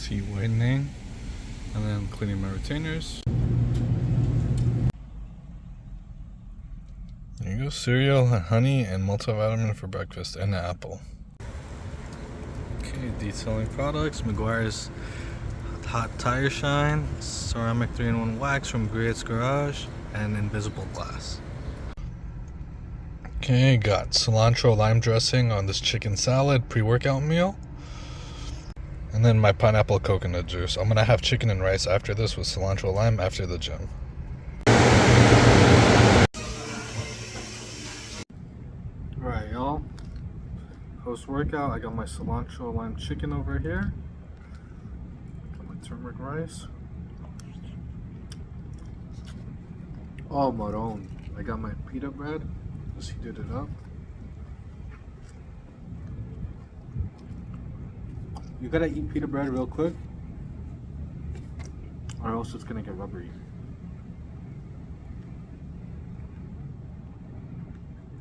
Teeth whitening. And then cleaning my retainers. There you go, cereal, honey, and multivitamin for breakfast, and an apple. Okay, detailing products. McGuire's Hot Tire Shine, ceramic 3-in-1 wax from Great's Garage, and invisible glass. Okay, got cilantro lime dressing on this chicken salad pre-workout meal. And then my pineapple coconut juice. I'm gonna have chicken and rice after this with cilantro lime after the gym. Alright, y'all. Post-workout, I got my cilantro lime chicken over here. Got my turmeric rice. Oh, maroon. I got my pita bread. Just heated it up. You gotta eat pita bread real quick, or else it's gonna get rubbery.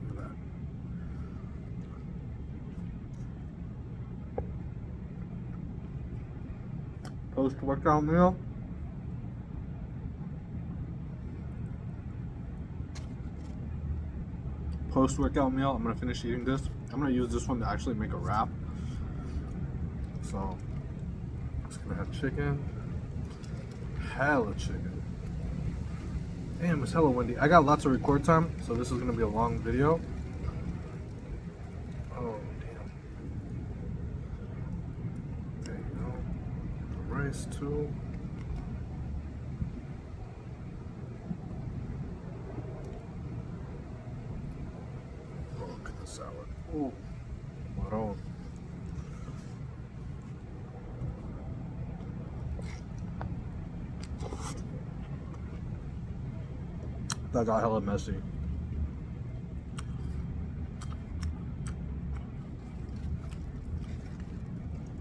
Look at that. Post-workout meal. Post-workout meal. I'm gonna finish eating this. I'm gonna use this one to actually make a wrap. So, I'm just gonna have chicken. Hella chicken. Damn, it's hella windy. I got lots of record time, so this is gonna be a long video. Oh, damn. There you go. The rice, too. Oh, look at the salad. Oh, maroon. That got hella messy.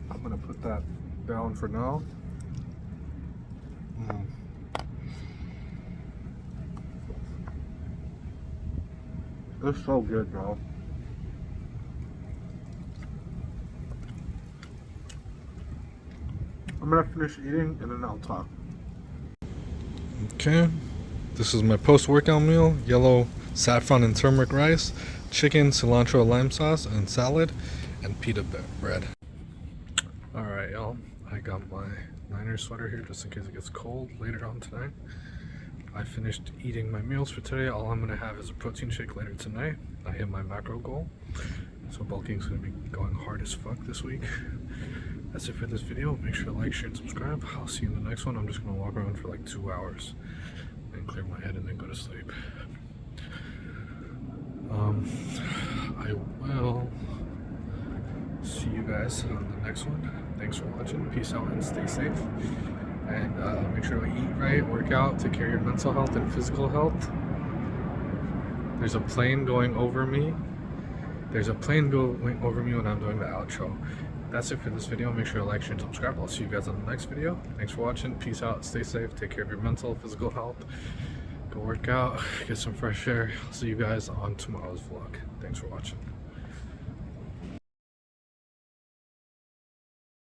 I'm gonna put that down for now. It's so good, bro. I'm gonna finish eating and then I'll talk. Okay. This is my post-workout meal: yellow saffron and turmeric rice, chicken, cilantro, lime sauce, and salad, and pita bread. Alright, y'all. I got my Niners sweater here just in case it gets cold later on tonight. I finished eating my meals for today. All I'm going to have is a protein shake later tonight. I hit my macro goal. So bulking is going to be going hard as fuck this week. That's it for this video. Make sure to like, share, and subscribe. I'll see you in the next one. I'm just going to walk around for like 2 hours. And clear my head and then go to sleep. I will see you guys on the next one. Thanks for watching. Peace out and stay safe. And make sure to eat right, work out, take care of your mental health and physical health. There's a plane going over me. There's a plane going over me when I'm doing the outro. That's it for this video. Make sure to like, share, and subscribe. I'll see you guys on the next video. Thanks for watching. Peace out. Stay safe. Take care of your mental, physical health. Go work out. Get some fresh air. I'll see you guys on tomorrow's vlog. Thanks for watching.